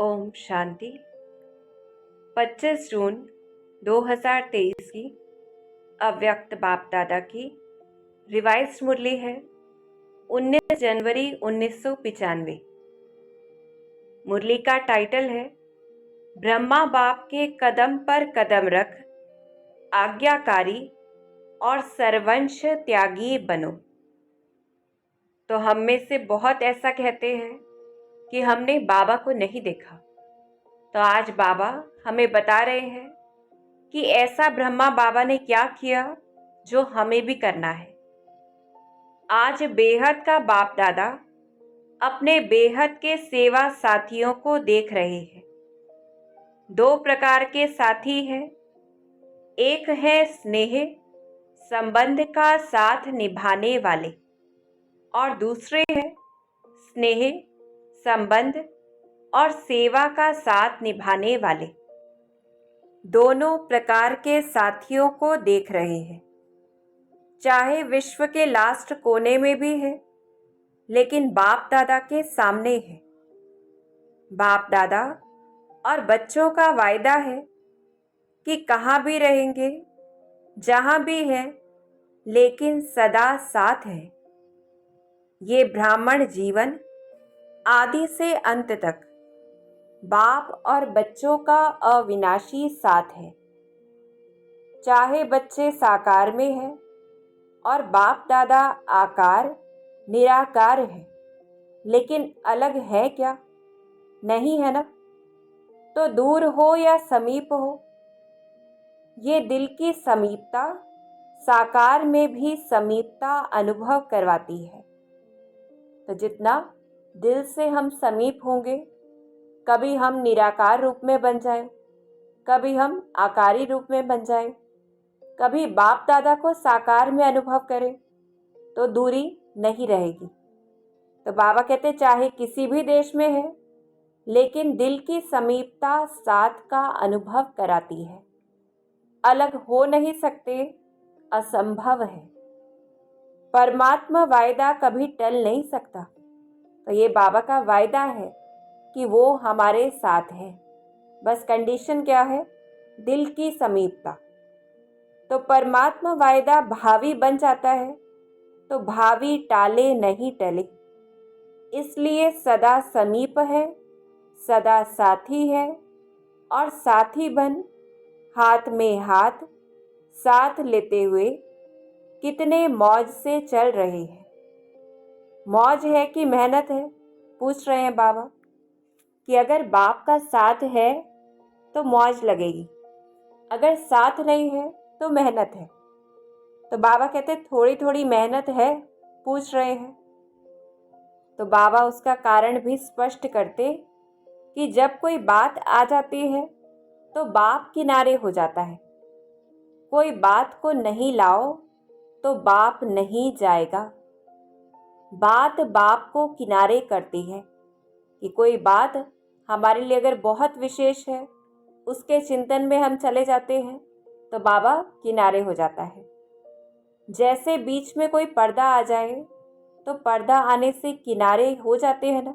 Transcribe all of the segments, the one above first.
ओम शांति। 25 जून 2023 की अव्यक्त बाप दादा की रिवाइज्ड मुरली है 19 जनवरी 1995। मुरली का टाइटल है ब्रह्मा बाप के कदम पर कदम रख, आज्ञाकारी और सर्वंश त्यागी बनो। तो हम में से बहुत ऐसा कहते हैं कि हमने बाबा को नहीं देखा। तो आज बाबा हमें बता रहे हैं कि ऐसा ब्रह्मा बाबा ने क्या किया जो हमें भी करना है। आज बेहद का बाप दादा अपने बेहद के सेवा साथियों को देख रहे हैं। दो प्रकार के साथी हैं। एक है स्नेह संबंध का साथ निभाने वाले और दूसरे हैं स्नेह संबंध और सेवा का साथ निभाने वाले। दोनों प्रकार के साथियों को देख रहे हैं। चाहे विश्व के लास्ट कोने में भी है, लेकिन बाप दादा के सामने है। बाप दादा और बच्चों का वायदा है कि कहाँ भी रहेंगे, जहाँ भी हैं, लेकिन सदा साथ है। ये ब्राह्मण जीवन आदि से अंत तक बाप और बच्चों का अविनाशी साथ है। चाहे बच्चे साकार में है और बाप दादा आकार निराकार है, लेकिन अलग है क्या? नहीं है ना। तो दूर हो या समीप हो, ये दिल की समीपता साकार में भी समीपता अनुभव करवाती है। तो जितना दिल से हम समीप होंगे, कभी हम निराकार रूप में बन जाएं, कभी हम आकारी रूप में बन जाएं, कभी बाप दादा को साकार में अनुभव करें, तो दूरी नहीं रहेगी। तो बाबा कहते चाहे किसी भी देश में है, लेकिन दिल की समीपता साथ का अनुभव कराती है। अलग हो नहीं सकते, असंभव है। परमात्मा वायदा कभी टल नहीं सकता। तो ये बाबा का वायदा है कि वो हमारे साथ है। बस कंडीशन क्या है? दिल की समीपता। तो परमात्मा वायदा भावी बन जाता है, तो भावी टाले नहीं टले। इसलिए सदा समीप है, सदा साथी है और साथी बन हाथ में हाथ साथ लेते हुए कितने मौज से चल रहे हैं। मौज है कि मेहनत है? पूछ रहे हैं बाबा कि अगर बाप का साथ है तो मौज लगेगी, अगर साथ नहीं है तो मेहनत है। तो बाबा कहते थोड़ी थोड़ी मेहनत है? पूछ रहे हैं। तो बाबा उसका कारण भी स्पष्ट करते कि जब कोई बात आ जाती है तो बाप किनारे हो जाता है। कोई बात को नहीं लाओ तो बाप नहीं जाएगा। बात बाप को किनारे करती है कि कोई बात हमारे लिए अगर बहुत विशेष है, उसके चिंतन में हम चले जाते हैं तो बाबा किनारे हो जाता है। जैसे बीच में कोई पर्दा आ जाए तो पर्दा आने से किनारे हो जाते हैं ना।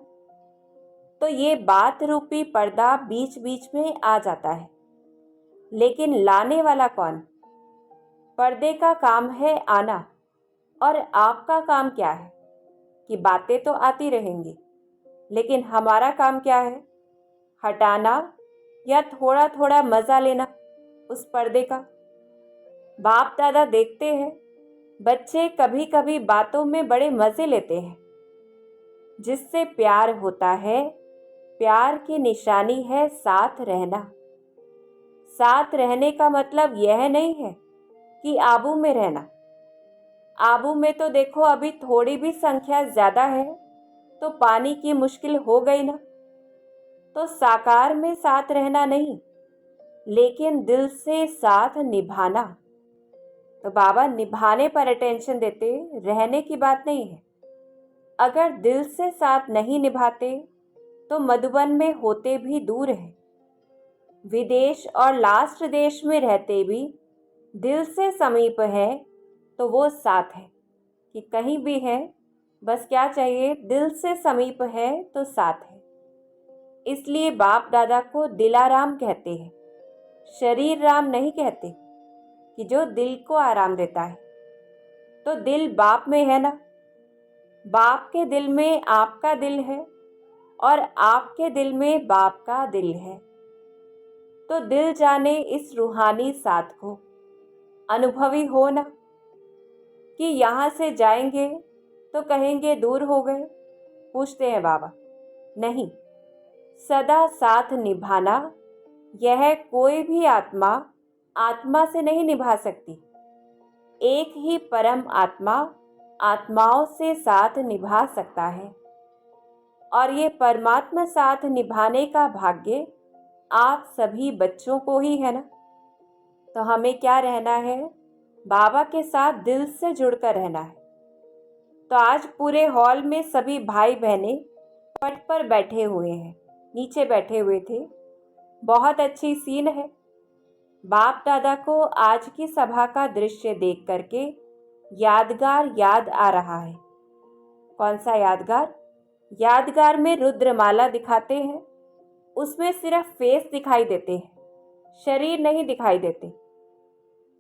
तो ये बात रूपी पर्दा बीच बीच में आ जाता है, लेकिन लाने वाला कौन? पर्दे का काम है आना, और आपका काम क्या है कि बातें तो आती रहेंगी, लेकिन हमारा काम क्या है? हटाना या थोड़ा थोड़ा मज़ा लेना उस पर्दे का। बाप दादा देखते हैं बच्चे कभी कभी बातों में बड़े मज़े लेते हैं, जिससे प्यार होता है। प्यार की निशानी है साथ रहना। साथ रहने का मतलब यह नहीं है कि आबू में रहना। आबू में तो देखो अभी थोड़ी भी संख्या ज़्यादा है तो पानी की मुश्किल हो गई ना। तो साकार में साथ रहना नहीं, लेकिन दिल से साथ निभाना। तो बाबा निभाने पर अटेंशन देते, रहने की बात नहीं है। अगर दिल से साथ नहीं निभाते तो मधुबन में होते भी दूर है। विदेश और लास्ट देश में रहते भी दिल से समीप है, तो वो साथ है कि कहीं भी है, बस क्या चाहिए? दिल से समीप है तो साथ है। इसलिए बाप दादा को दिलाराम कहते हैं, शरीर राम नहीं कहते, कि जो दिल को आराम देता है। तो दिल बाप में है ना, बाप के दिल में आपका दिल है और आपके दिल में बाप का दिल है। तो दिल जाने इस रूहानी साथ को, अनुभवी हो ना, कि यहाँ से जाएंगे तो कहेंगे दूर हो गए। पूछते हैं बाबा, नहीं, सदा साथ निभाना यह कोई भी आत्मा आत्मा से नहीं निभा सकती। एक ही परम आत्मा आत्माओं से साथ निभा सकता है, और ये परमात्मा साथ निभाने का भाग्य आप सभी बच्चों को ही है ना। तो हमें क्या रहना है, बाबा के साथ दिल से जुड़कर रहना है। तो आज पूरे हॉल में सभी भाई बहनें पट पर बैठे हुए हैं, नीचे बैठे हुए थे। बहुत अच्छी सीन है। बाप दादा को आज की सभा का दृश्य देख करके यादगार याद आ रहा है। कौन सा यादगार? यादगार में रुद्रमाला दिखाते हैं, उसमें सिर्फ फेस दिखाई देते हैं, शरीर नहीं दिखाई देते।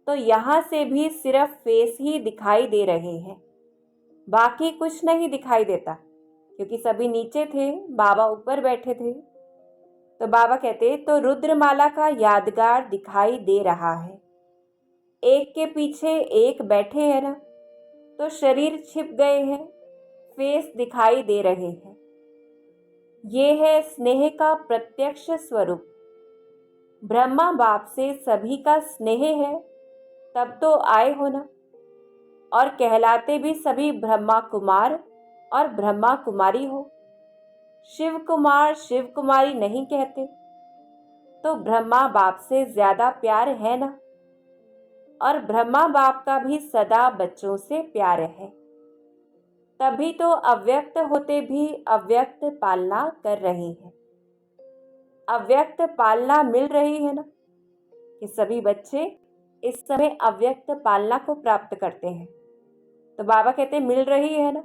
तो यहाँ से भी सिर्फ फेस ही दिखाई दे रहे हैं, बाकी कुछ नहीं दिखाई देता, क्योंकि सभी नीचे थे, बाबा ऊपर बैठे थे। तो बाबा कहते, तो रुद्रमाला का यादगार दिखाई दे रहा है, एक के पीछे एक बैठे हैं ना, तो शरीर छिप गए हैं, फेस दिखाई दे रहे हैं। ये है स्नेह का प्रत्यक्ष स्वरूप। ब्रह्मा बाप से सभी का स्नेह है, तब तो आए हो ना। और कहलाते भी सभी ब्रह्मा कुमार और ब्रह्मा कुमारी हो, शिव कुमार शिव कुमारी नहीं कहते। तो ब्रह्मा बाप से ज़्यादा प्यार है ना, और ब्रह्मा बाप का भी सदा बच्चों से प्यार है। तभी तो अव्यक्त होते भी अव्यक्त पालना कर रही है। अव्यक्त पालना मिल रही है ना, कि सभी बच्चे इस समय अव्यक्त पालना को प्राप्त करते हैं। तो बाबा कहते मिल रही है ना,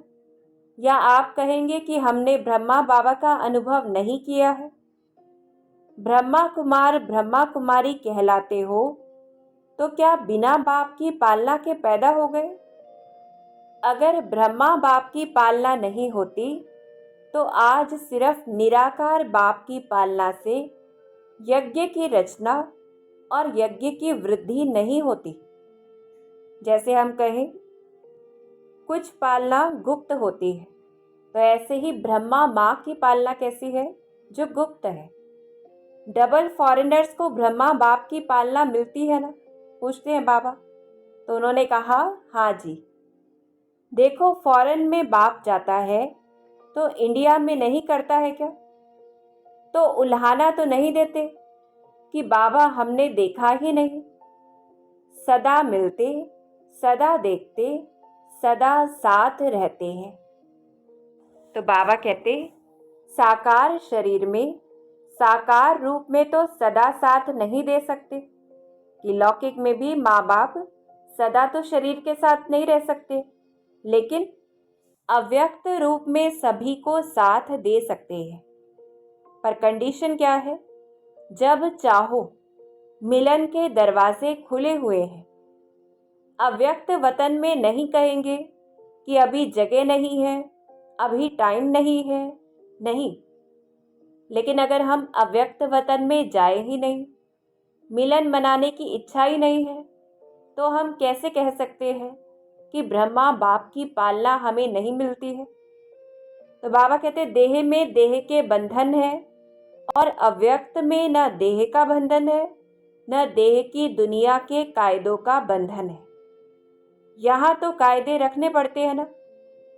या आप कहेंगे कि हमने ब्रह्मा बाबा का अनुभव नहीं किया है। ब्रह्मा कुमार ब्रह्मा कुमारी कहलाते हो, तो क्या बिना बाप की पालना के पैदा हो गए? अगर ब्रह्मा बाप की पालना नहीं होती, तो आज सिर्फ निराकार बाप की पालना से यज्ञ की रचना और यज्ञ की वृद्धि नहीं होती। जैसे हम कहें कुछ पालना गुप्त होती है, तो ऐसे ही ब्रह्मा माँ की पालना कैसी है, जो गुप्त है। डबल फॉरेनर्स को ब्रह्मा बाप की पालना मिलती है ना, पूछते हैं बाबा। तो उन्होंने कहा, हाँ जी। देखो, फॉरेन में बाप जाता है तो इंडिया में नहीं करता है क्या? तो उल्हाना तो नहीं देते कि बाबा हमने देखा ही नहीं। सदा मिलते, सदा देखते, सदा साथ रहते हैं। तो बाबा कहते, साकार शरीर में साकार रूप में तो सदा साथ नहीं दे सकते, कि लौकिक में भी माँ बाप सदा तो शरीर के साथ नहीं रह सकते, लेकिन अव्यक्त रूप में सभी को साथ दे सकते हैं। पर कंडीशन क्या है? जब चाहो, मिलन के दरवाजे खुले हुए हैं। अव्यक्त वतन में नहीं कहेंगे कि अभी जगह नहीं है, अभी टाइम नहीं है, नहीं। लेकिन अगर हम अव्यक्त वतन में जाए ही नहीं, मिलन मनाने की इच्छा ही नहीं है, तो हम कैसे कह सकते हैं कि ब्रह्मा बाप की पालना हमें नहीं मिलती है? तो बाबा कहते, देह में देह के बंधन है, और अव्यक्त में न देह का बंधन है, न देह की दुनिया के कायदों का बंधन है। यहाँ तो कायदे रखने पड़ते हैं ना,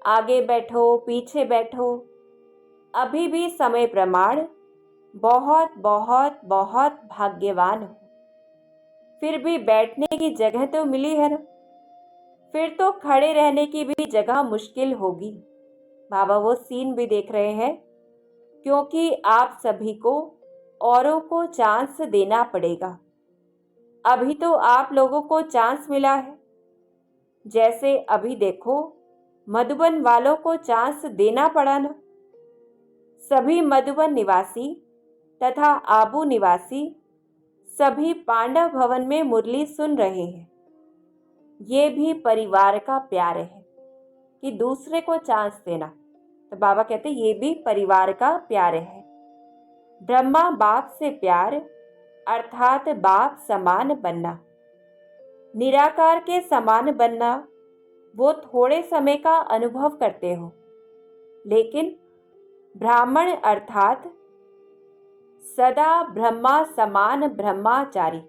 आगे बैठो, पीछे बैठो। अभी भी समय प्रमाण बहुत बहुत बहुत भाग्यवान हो, फिर भी बैठने की जगह तो मिली है ना, फिर तो खड़े रहने की भी जगह मुश्किल होगी। बाबा वो सीन भी देख रहे हैं, क्योंकि आप सभी को औरों को चांस देना पड़ेगा। अभी तो आप लोगों को चांस मिला है। जैसे अभी देखो, मधुबन वालों को चांस देना पड़ा ना। सभी मधुबन निवासी तथा आबू निवासी सभी पांडव भवन में मुरली सुन रहे हैं। ये भी परिवार का प्यार है कि दूसरे को चांस देना। तो बाबा कहते ये भी परिवार का प्यार है। ब्रह्मा बाप से प्यार अर्थात बाप समान बनना। निराकार के समान बनना वो थोड़े समय का अनुभव करते हो, लेकिन ब्राह्मण अर्थात सदा ब्रह्मा समान ब्रह्माचारी,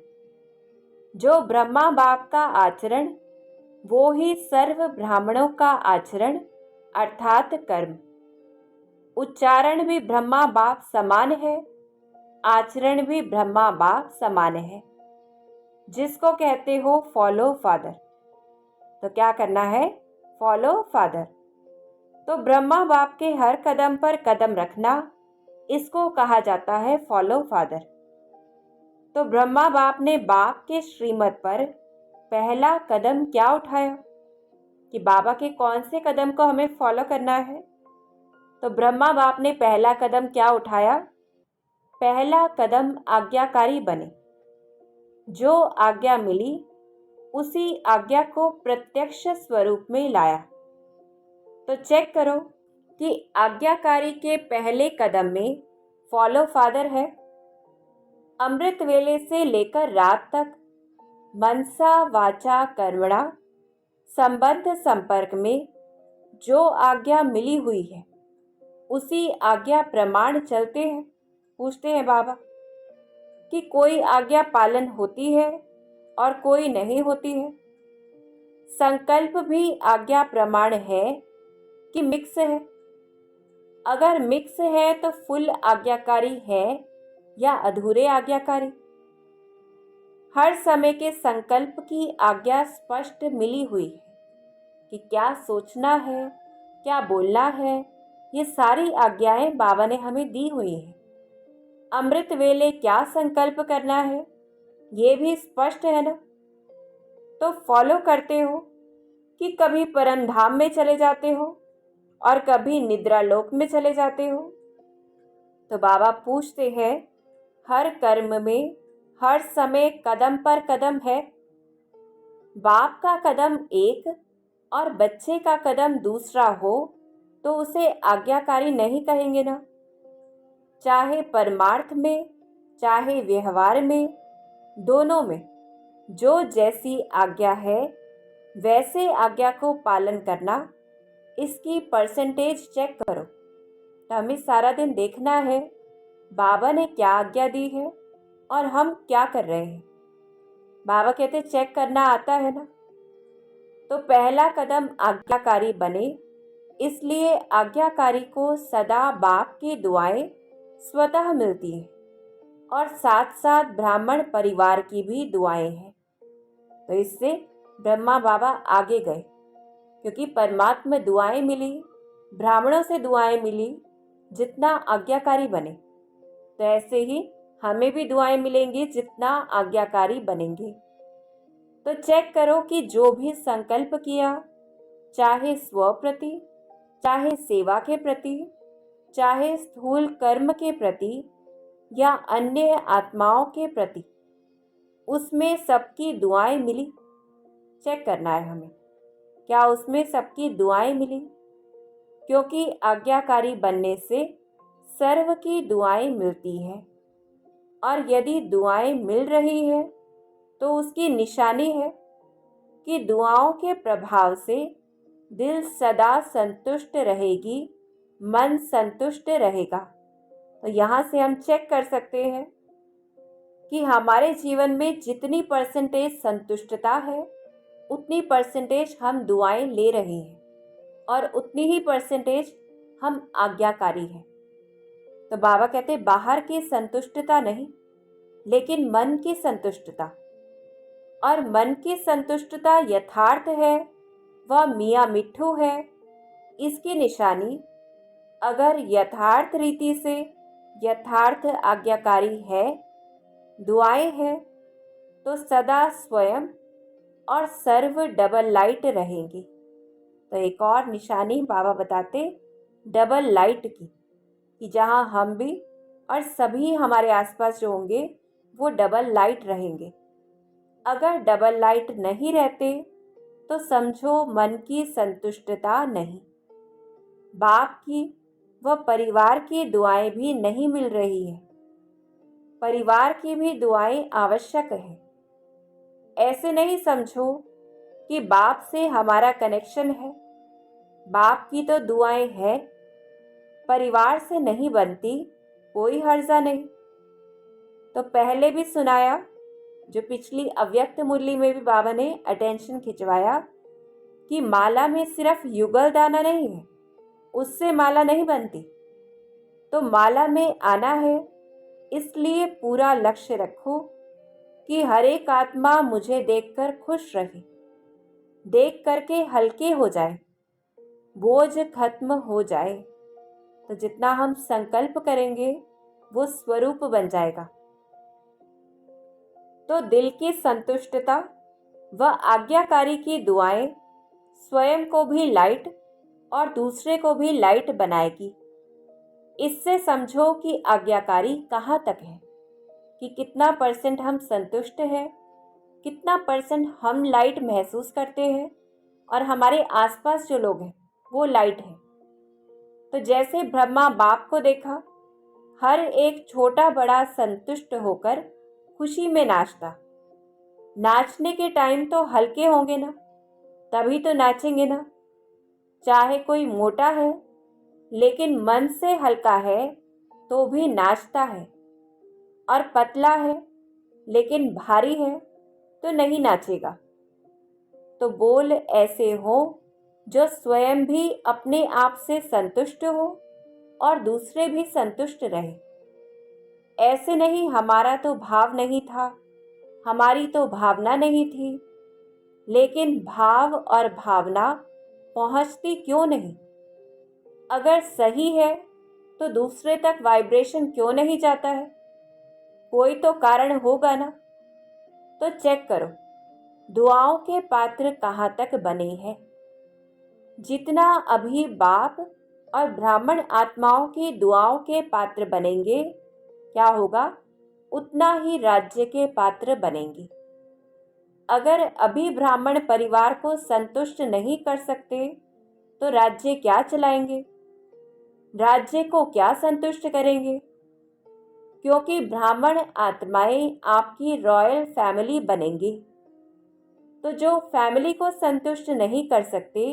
जो ब्रह्मा बाप का आचरण वो ही सर्व ब्राह्मणों का आचरण अर्थात कर्म। उच्चारण भी ब्रह्मा बाप समान है, आचरण भी ब्रह्मा बाप समान है। जिसको कहते हो फॉलो फादर, तो क्या करना है? Follow father. तो ब्रह्मा बाप के हर कदम पर कदम रखना, इसको कहा जाता है फॉलो फादर। तो ब्रह्मा बाप ने बाप के श्रीमत पर पहला कदम क्या उठाया कि बाबा के कौन से कदम को हमें फॉलो करना है? तो ब्रह्मा बाप ने पहला कदम क्या उठाया? पहला कदम आज्ञाकारी बने। जो आज्ञा मिली उसी आज्ञा को प्रत्यक्ष स्वरूप में लाया। तो चेक करो कि आज्ञाकारी के पहले कदम में फॉलो फादर है। अमृत वेले से लेकर रात तक मनसा वाचा कर्मणा संबंध संपर्क में जो आज्ञा मिली हुई है उसी आज्ञा प्रमाण चलते हैं। पूछते हैं बाबा कि कोई आज्ञा पालन होती है और कोई नहीं होती है। संकल्प भी आज्ञा प्रमाण है कि मिक्स है? अगर मिक्स है तो फुल आज्ञाकारी है या अधूरे आज्ञाकारी? हर समय के संकल्प की आज्ञा स्पष्ट मिली हुई है कि क्या सोचना है, क्या बोलना है। ये सारी आज्ञाएं बाबा ने हमें दी हुई हैं। अमृत वेले क्या संकल्प करना है ये भी स्पष्ट है ना? तो फॉलो करते हो कि कभी परम धाम में चले जाते हो और कभी निद्रा लोक में चले जाते हो। तो बाबा पूछते हैं हर कर्म में हर समय कदम पर कदम है। बाप का कदम एक और बच्चे का कदम दूसरा हो तो उसे आज्ञाकारी नहीं कहेंगे ना? चाहे परमार्थ में चाहे व्यवहार में, दोनों में जो जैसी आज्ञा है वैसे आज्ञा को पालन करना। इसकी परसेंटेज चेक करो। तो हमें सारा दिन देखना है बाबा ने क्या आज्ञा दी है और हम क्या कर रहे हैं। बाबा कहते चेक करना आता है ना? तो पहला कदम आज्ञाकारी बने, इसलिए आज्ञाकारी को सदा बाप की दुआएं स्वतः मिलती हैं और साथ साथ ब्राह्मण परिवार की भी दुआएं हैं। तो इससे ब्रह्मा बाबा आगे गए, क्योंकि परमात्मा दुआएं मिली, ब्राह्मणों से दुआएं मिली। जितना आज्ञाकारी बने तो ऐसे ही हमें भी दुआएं मिलेंगी जितना आज्ञाकारी बनेंगे। तो चेक करो कि जो भी संकल्प किया, चाहे स्व प्रति, चाहे सेवा के प्रति, चाहे स्थूल कर्म के प्रति या अन्य आत्माओं के प्रति, उसमें सबकी दुआएं मिली। चेक करना है हमें, क्या उसमें सबकी दुआएं मिली? क्योंकि आज्ञाकारी बनने से सर्व की दुआएं मिलती हैं, और यदि दुआएं मिल रही हैं तो उसकी निशानी है कि दुआओं के प्रभाव से दिल सदा संतुष्ट रहेगी, मन संतुष्ट रहेगा। तो यहाँ से हम चेक कर सकते हैं कि हमारे जीवन में जितनी परसेंटेज संतुष्टता है उतनी परसेंटेज हम दुआएं ले रहे हैं और उतनी ही परसेंटेज हम आज्ञाकारी हैं। तो बाबा कहते बाहर की संतुष्टता नहीं, लेकिन मन की संतुष्टता। और मन की संतुष्टता यथार्थ है, वह मियाँ मिट्ठू है। इसकी निशानी अगर यथार्थ रीति से यथार्थ आज्ञाकारी है, दुआएं हैं, तो सदा स्वयं और सर्व डबल लाइट रहेंगी। तो एक और निशानी बाबा बताते डबल लाइट की, कि जहाँ हम भी और सभी हमारे आसपास जो होंगे वो डबल लाइट रहेंगे। अगर डबल लाइट नहीं रहते तो समझो मन की संतुष्टता नहीं, बाप की व परिवार की दुआएं भी नहीं मिल रही है। परिवार की भी दुआएं आवश्यक है। ऐसे नहीं समझो कि बाप से हमारा कनेक्शन है, बाप की तो दुआएं हैं, परिवार से नहीं बनती, कोई हर्जा नहीं। तो पहले भी सुनाया, जो पिछली अव्यक्त मुरली में भी बाबा ने अटेंशन खिंचवाया कि माला में सिर्फ युगल दाना नहीं है, उससे माला नहीं बनती। तो माला में आना है, इसलिए पूरा लक्ष्य रखो कि हर एक आत्मा मुझे देखकर खुश रहे, देख करके हल्के हो जाए, बोझ खत्म हो जाए। तो जितना हम संकल्प करेंगे वो स्वरूप बन जाएगा। तो दिल की संतुष्टता व आज्ञाकारी की दुआएं स्वयं को भी लाइट और दूसरे को भी लाइट बनाएगी। इससे समझो कि आज्ञाकारी कहाँ तक है, कि कितना % हम संतुष्ट हैं, कितना % हम लाइट महसूस करते हैं और हमारे आसपास जो लोग हैं वो लाइट हैं। तो जैसे ब्रह्मा बाप को देखा, हर एक छोटा बड़ा संतुष्ट होकर खुशी में नाचता। नाचने के टाइम तो हल्के होंगे ना, तभी तो नाचेंगे ना। चाहे कोई मोटा है लेकिन मन से हल्का है तो भी नाचता है, और पतला है लेकिन भारी है तो नहीं नाचेगा। तो बोल ऐसे हो जो स्वयं भी अपने आप से संतुष्ट हो और दूसरे भी संतुष्ट रहे। ऐसे नहीं हमारा तो भाव नहीं था, हमारी तो भावना नहीं थी, लेकिन भाव और भावना पहुंचती क्यों नहीं? अगर सही है तो दूसरे तक वाइब्रेशन क्यों नहीं जाता है? कोई तो कारण होगा ना। तो चेक करो दुआओं के पात्र कहाँ तक बने हैं। जितना अभी बाप और ब्राह्मण आत्माओं की दुआओं के पात्र बनेंगे, क्या होगा, उतना ही राज्य के पात्र बनेंगे। अगर अभी ब्राह्मण परिवार को संतुष्ट नहीं कर सकते तो राज्य क्या चलाएंगे, राज्य को क्या संतुष्ट करेंगे? क्योंकि ब्राह्मण आत्माएं आपकी रॉयल फैमिली बनेंगी। तो जो फैमिली को संतुष्ट नहीं कर सकते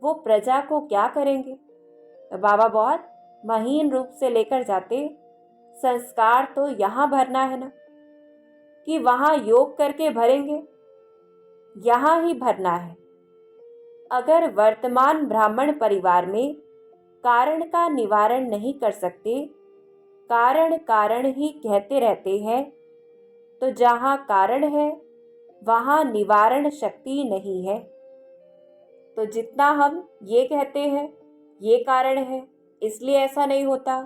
वो प्रजा को क्या करेंगे? तो बाबा बहुत महीन रूप से लेकर जाते, संस्कार तो यहाँ भरना है ना, कि वहाँ योग करके भरेंगे, यहाँ ही भरना है। अगर वर्तमान ब्राह्मण परिवार में कारण का निवारण नहीं कर सकते, कारण कारण ही कहते रहते हैं, तो जहाँ कारण है वहाँ निवारण शक्ति नहीं है। तो जितना हम ये कहते हैं ये कारण है इसलिए ऐसा नहीं होता,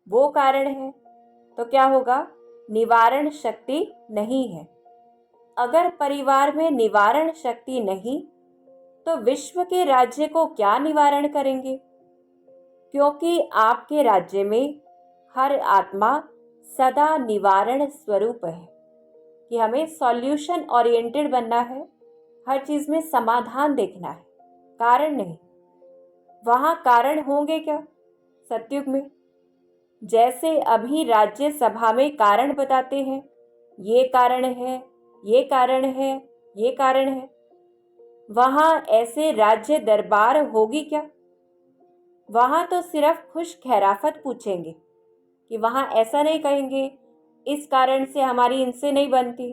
वो कारण है, तो क्या होगा, निवारण शक्ति नहीं है। अगर परिवार में निवारण शक्ति नहीं तो विश्व के राज्य को क्या निवारण करेंगे? क्योंकि आपके राज्य में हर आत्मा सदा निवारण स्वरूप है, कि हमें सॉल्यूशन ओरिएंटेड बनना है, हर चीज़ में समाधान देखना है, कारण नहीं। वहाँ कारण होंगे क्या सतयुग में? जैसे अभी राज्य सभा में कारण बताते हैं, ये कारण है, ये कारण है, ये कारण है, वहाँ ऐसे राज्य दरबार होगी क्या? वहाँ तो सिर्फ खुश खैराफत पूछेंगे, कि वहाँ ऐसा नहीं कहेंगे इस कारण से हमारी इनसे नहीं बनती,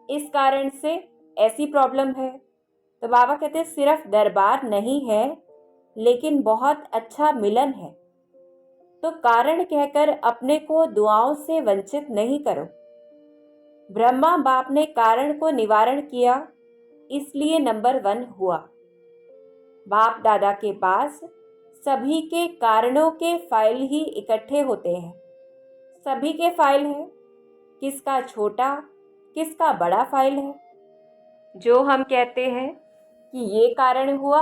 इस कारण से ऐसी प्रॉब्लम है। तो बाबा कहते हैं सिर्फ दरबार नहीं है लेकिन बहुत अच्छा मिलन है। तो कारण कहकर अपने को दुआओं से वंचित नहीं करो। ब्रह्मा बाप ने कारण को निवारण किया, इसलिए नंबर 1 हुआ। बाप दादा के पास सभी के कारणों के फाइल ही इकट्ठे होते हैं, सभी के फाइल है, किसका छोटा किसका बड़ा फाइल है। जो हम कहते हैं कि ये कारण हुआ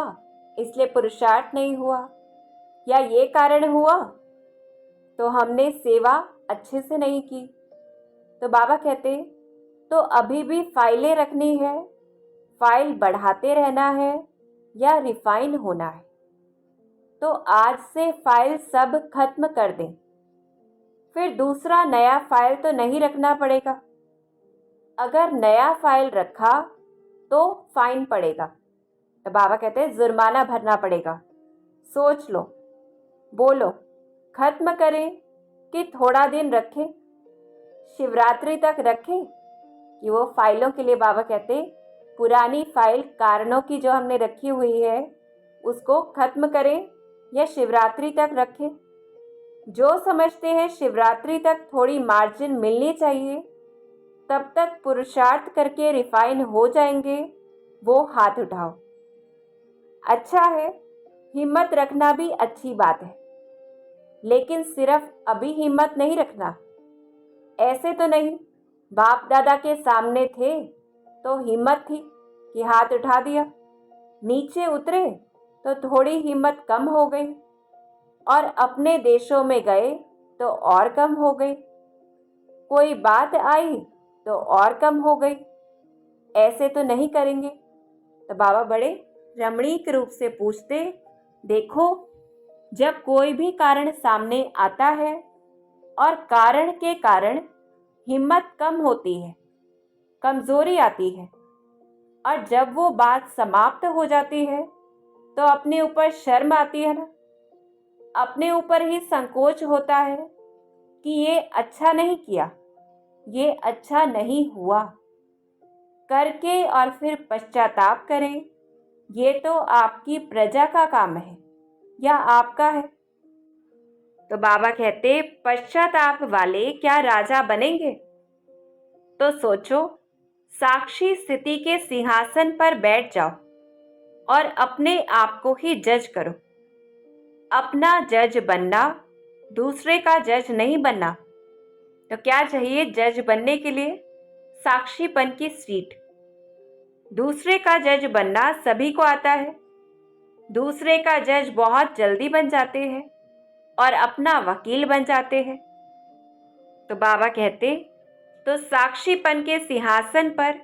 इसलिए पुरुषार्थ नहीं हुआ, या ये कारण हुआ तो हमने सेवा अच्छे से नहीं की। तो बाबा कहते, तो अभी भी फाइलें रखनी है, फाइल बढ़ाते रहना है या रिफाइन होना है? तो आज से फाइल सब खत्म कर दें, फिर दूसरा नया फाइल तो नहीं रखना पड़ेगा। अगर नया फाइल रखा तो फाइन पड़ेगा। तो बाबा कहते हैं जुर्माना भरना पड़ेगा। सोच लो, बोलो, खत्म करें कि थोड़ा दिन रखें, शिवरात्रि तक रखें? कि वो फाइलों के लिए बाबा कहते पुरानी फाइल कारणों की जो हमने रखी हुई है उसको खत्म करें या शिवरात्रि तक रखें? जो समझते हैं शिवरात्रि तक थोड़ी मार्जिन मिलनी चाहिए, तब तक पुरुषार्थ करके रिफाइन हो जाएंगे, वो हाथ उठाओ। अच्छा है, हिम्मत रखना भी अच्छी बात है, लेकिन सिर्फ अभी हिम्मत नहीं रखना। ऐसे तो नहीं बाप दादा के सामने थे तो हिम्मत थी कि हाथ उठा दिया, नीचे उतरे तो थोड़ी हिम्मत कम हो गई, और अपने देशों में गए तो और कम हो गई, कोई बात आई तो और कम हो गई। ऐसे तो नहीं करेंगे। तो बाबा बड़े रमणीक रूप से पूछते, देखो, जब कोई भी कारण सामने आता है और कारण के कारण हिम्मत कम होती है, कमजोरी आती है, और जब वो बात समाप्त हो जाती है तो अपने ऊपर शर्म आती है ना, अपने ऊपर ही संकोच होता है कि ये अच्छा नहीं किया, ये अच्छा नहीं हुआ, करके और फिर पश्चाताप करें, ये तो आपकी प्रजा का काम है या आपका है? तो बाबा कहते पश्चाताप वाले क्या राजा बनेंगे? तो सोचो, साक्षी स्थिति के सिंहासन पर बैठ जाओ और अपने आप को ही जज करो। अपना जज बनना, दूसरे का जज नहीं बनना। तो क्या चाहिए जज बनने के लिए? साक्षीपन की सीट। दूसरे का जज बनना सभी को आता है, दूसरे का जज बहुत जल्दी बन जाते हैं और अपना वकील बन जाते हैं। तो बाबा कहते, तो साक्षीपन के सिंहासन पर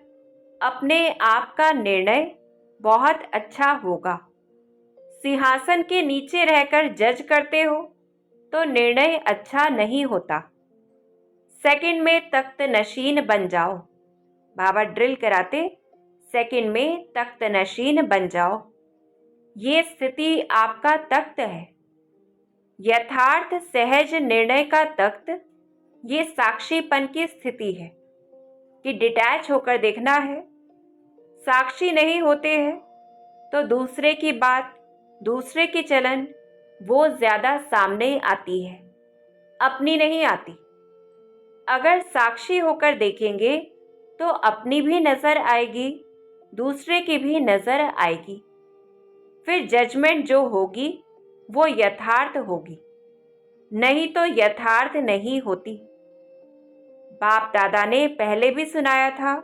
अपने आप का निर्णय बहुत अच्छा होगा। सिंहासन के नीचे रहकर जज करते हो तो निर्णय अच्छा नहीं होता। सेकंड में तख्त नशीन बन जाओ। बाबा ड्रिल कराते, सेकंड में तख्त नशीन बन जाओ। ये स्थिति आपका तख्त है, यथार्थ सहज निर्णय का तख्त। ये साक्षीपन की स्थिति है कि डिटैच होकर देखना है। साक्षी नहीं होते हैं तो दूसरे की बात, दूसरे की चलन वो ज़्यादा सामने आती है, अपनी नहीं आती। अगर साक्षी होकर देखेंगे तो अपनी भी नज़र आएगी, दूसरे की भी नज़र आएगी। फिर जजमेंट जो होगी वो यथार्थ होगी, नहीं तो यथार्थ नहीं होती। बाप दादा ने पहले भी सुनाया था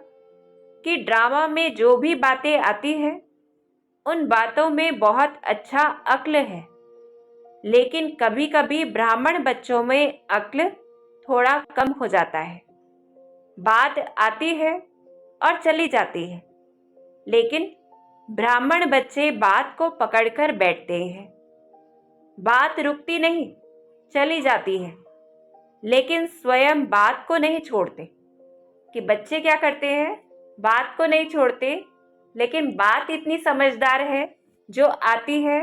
कि ड्रामा में जो भी बातें आती हैं उन बातों में बहुत अच्छा अक्ल है, लेकिन कभी कभी ब्राह्मण बच्चों में अक्ल थोड़ा कम हो जाता है। बात आती है और चली जाती है, लेकिन ब्राह्मण बच्चे बात को पकड़कर बैठते हैं। बात रुकती नहीं, चली जाती है, लेकिन स्वयं बात को नहीं छोड़ते। कि बच्चे क्या करते हैं, बात को नहीं छोड़ते, लेकिन बात इतनी समझदार है जो आती है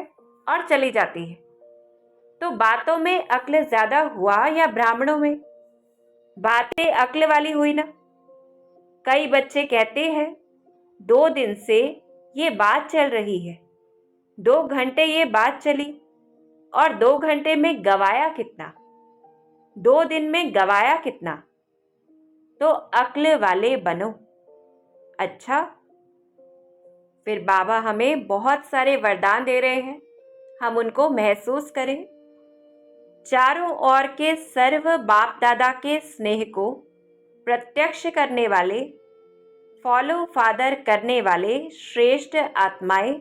और चली जाती है। तो बातों में अक्ल ज़्यादा हुआ या ब्राह्मणों में? बातें अक्ल वाली हुई ना। कई बच्चे कहते हैं 2 दिन से ये बात चल रही है, 2 घंटे ये बात चली, और 2 घंटे में गवाया कितना, 2 दिन में गवाया कितना? तो अक्ल वाले बनो। अच्छा, फिर बाबा हमें बहुत सारे वरदान दे रहे हैं, हम उनको महसूस करें। चारों ओर के सर्व बाप दादा के स्नेह को प्रत्यक्ष करने वाले, फॉलो फादर करने वाले श्रेष्ठ आत्माएं,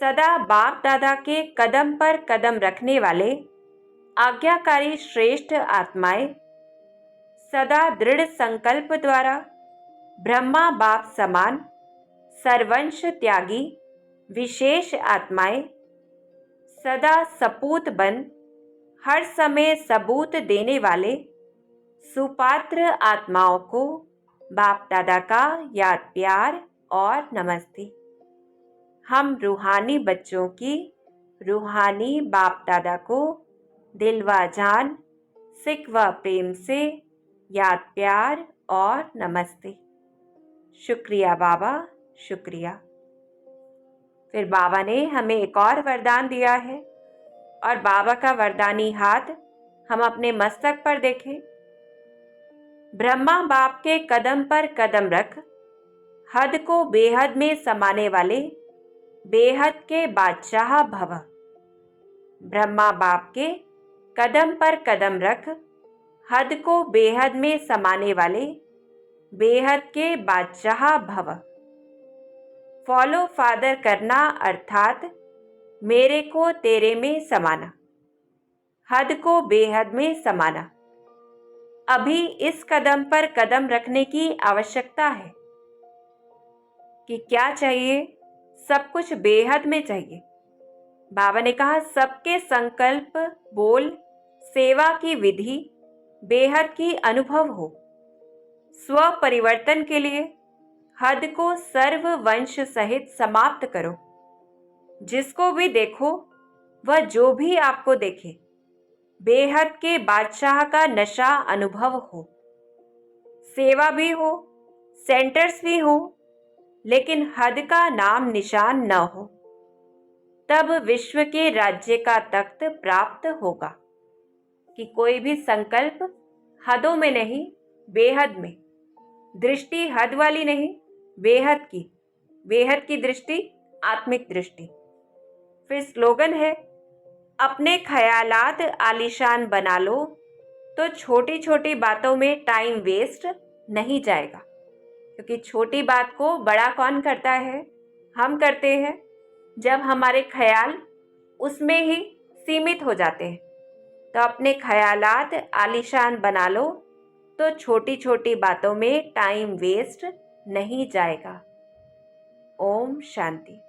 सदा बाप दादा के कदम पर कदम रखने वाले आज्ञाकारी श्रेष्ठ आत्माएं सदा दृढ़ संकल्प द्वारा ब्रह्मा बाप समान सर्वंश त्यागी विशेष आत्माएं सदा सपूत बन हर समय सबूत देने वाले सुपात्र आत्माओं को बाप दादा का याद प्यार और नमस्ते। हम रूहानी बच्चों की रूहानी बाप दादा को दिल व जान सिक व प्रेम से याद प्यार और नमस्ते। शुक्रिया बाबा, शुक्रिया। फिर बाबा ने हमें एक और वरदान दिया है और बाबा का वरदानी हाथ हम अपने मस्तक पर देखें। ब्रह्मा बाप के कदम पर कदम रख हद को बेहद में समाने वाले बेहद के बादशाह भव। ब्रह्मा बाप के कदम पर कदम रख हद को बेहद में समाने वाले बेहद के बादशाह भव। फॉलो फादर करना अर्थात मेरे को तेरे में समाना, हद को बेहद में समाना। अभी इस कदम पर कदम रखने की आवश्यकता है कि क्या चाहिए, सब कुछ बेहद में चाहिए। बाबा ने कहा सबके संकल्प बोल सेवा की विधि बेहद की अनुभव हो। स्व परिवर्तन के लिए हद को सर्व वंश सहित समाप्त करो। जिसको भी देखो वह जो भी आपको देखे बेहद के बादशाह का नशा अनुभव हो। सेवा भी हो, सेंटर्स भी हो, लेकिन हद का नाम निशान न हो, तब विश्व के राज्य का तख्त प्राप्त होगा। कि कोई भी संकल्प हदों में नहीं, बेहद में। दृष्टि हद वाली नहीं, बेहद की। बेहद की दृष्टि आत्मिक दृष्टि। फिर स्लोगन है, अपने ख्यालात आलीशान बना लो तो छोटी छोटी बातों में टाइम वेस्ट नहीं जाएगा। क्योंकि छोटी बात को बड़ा कौन करता है? हम करते हैं। जब हमारे ख्याल उसमें ही सीमित हो जाते हैं, तो अपने ख्यालात आलीशान बना लो तो छोटी छोटी बातों में टाइम वेस्ट नहीं जाएगा। ओम शांति।